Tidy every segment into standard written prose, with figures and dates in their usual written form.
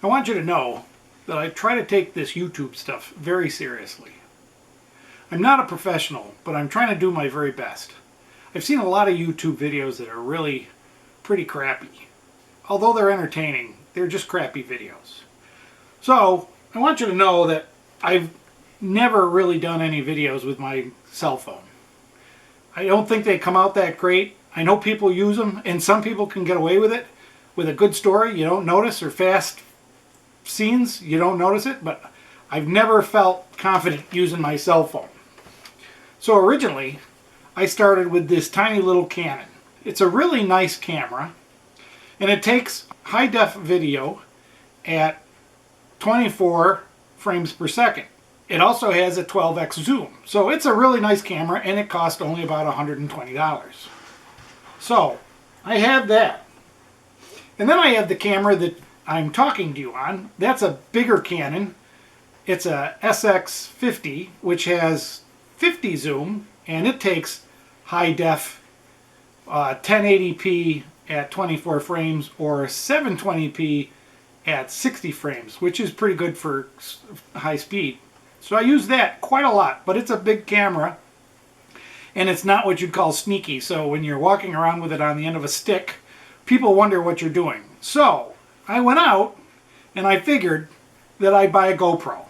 I want you to know that I try to take this YouTube stuff very seriously. I'm not a professional, but I'm trying to do my very best. I've seen a lot of YouTube videos that are really pretty crappy. Although they're entertaining, they're just crappy videos. So, I want you to know that I've never really done any videos with my cell phone. I don't think they come out that great. I know people use them, and some people can get away with it. With a good story, you don't notice, or fast scenes, you don't notice it, but I've never felt confident using my cell phone. So originally, I started with this tiny little Canon. It's a really nice camera, and it takes high-def video at 24 frames per second. It also has a 12x zoom. So it's a really nice camera, and it cost only about $120. So I have that. And then I have the camera that I'm talking to you on. That's a bigger Canon. It's a SX50, which has 50 zoom, and it takes high def 1080p at 24 frames or 720p at 60 frames, which is pretty good for high speed. So I use that quite a lot, but it's a big camera, and it's not what you'd call sneaky. So when you're walking around with it on the end of a stick, people wonder what you're doing. So I went out and I figured that I'd buy a GoPro.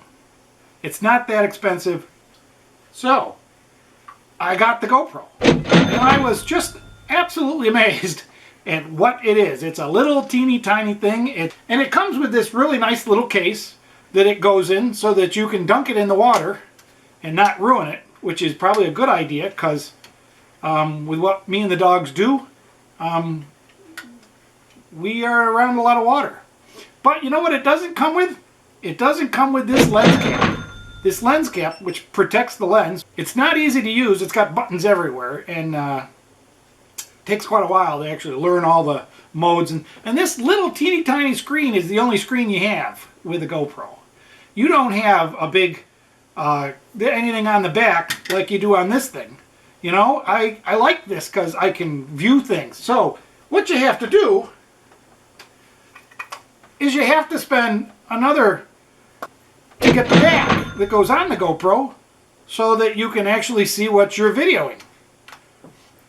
It's not that expensive. So I got the GoPro, and I was just absolutely amazed at what it is. It's a little teeny tiny thing, and it comes with this really nice little case that it goes in so that you can dunk it in the water and not ruin it, which is probably a good idea, because with what me and the dogs do, we are around a lot of water. But you know what it doesn't come with? It doesn't come with this lens cap. This lens cap, which protects the lens, it's not easy to use. It's got buttons everywhere, and it takes quite a while to actually learn all the modes. And this little teeny tiny screen is the only screen you have with a GoPro. You don't have a big anything on the back like you do on this thing. You know, I like this because I can view things. So what you have to do is you have to spend another to get the back that goes on the GoPro so that you can actually see what you're videoing.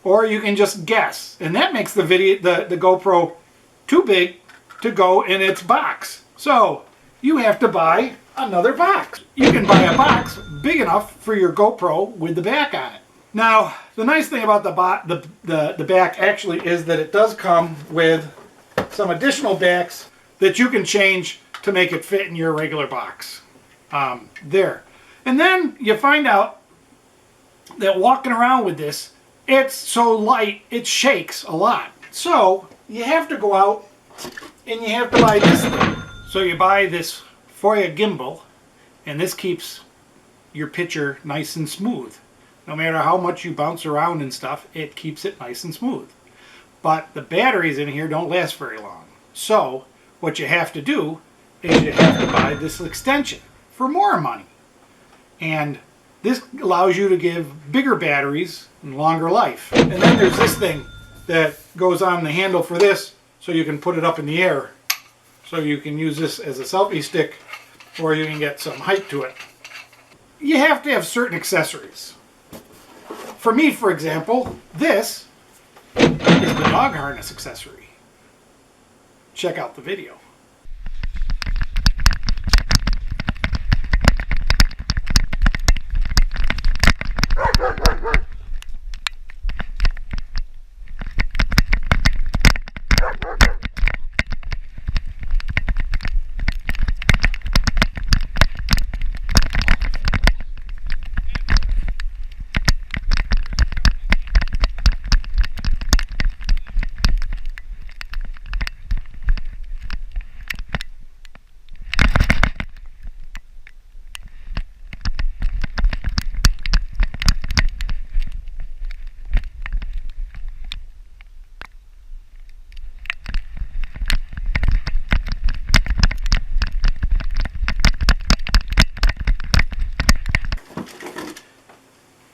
Or you can just guess. And that makes the GoPro too big to go in its box. So you have to buy another box. You can buy a box big enough for your GoPro with the back on it. Now, the nice thing about the back actually is that it does come with some additional backs that you can change to make it fit in your regular box. There. And then you find out that walking around with this, it's so light, it shakes a lot. So you have to go out and you have to buy this thing. So you buy this Feiyu Gimble, and this keeps your picture nice and smooth. No matter how much you bounce around and stuff, it keeps it nice and smooth. But the batteries in here don't last very long. So what you have to do is you have to buy this extension for more money. And this allows you to give bigger batteries and longer life. And then there's this thing that goes on the handle for this, so you can put it up in the air. So you can use this as a selfie stick, or you can get some height to it. You have to have certain accessories. For me, for example, this is the dog harness accessory. Check out the video.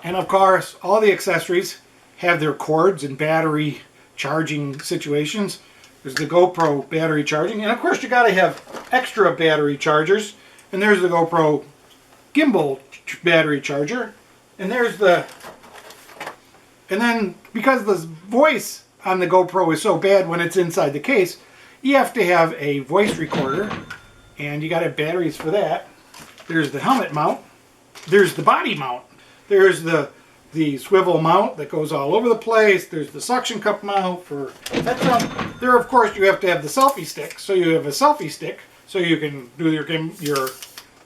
And of course, all the accessories have their cords and battery charging situations. There's the GoPro battery charging, and of course you got to have extra battery chargers. And there's the GoPro Gimbal battery charger. And there's the... And then, because the voice on the GoPro is so bad when it's inside the case, you have to have a voice recorder. And you got to have batteries for that. There's the helmet mount. There's the body mount. There's the swivel mount that goes all over the place. There's the suction cup mount for that. There, of course, you have to have the selfie stick. So you have a selfie stick so you can do your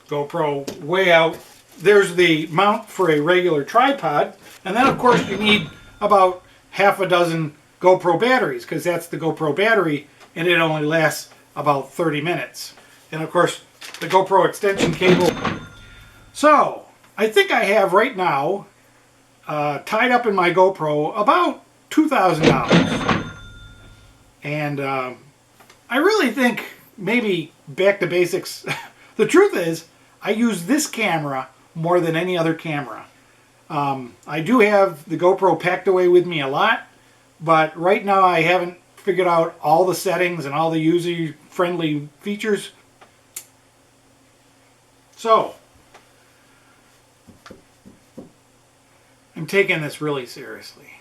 GoPro way out. There's the mount for a regular tripod. And then, of course, you need about half a dozen GoPro batteries, because that's the GoPro battery, and it only lasts about 30 minutes. And, of course, the GoPro extension cable. So, I think I have right now, tied up in my GoPro, about $2,000. And I really think maybe back to basics. The truth is, I use this camera more than any other camera. I do have the GoPro packed away with me a lot, but right now I haven't figured out all the settings and all the user-friendly features. So, I'm taking this really seriously.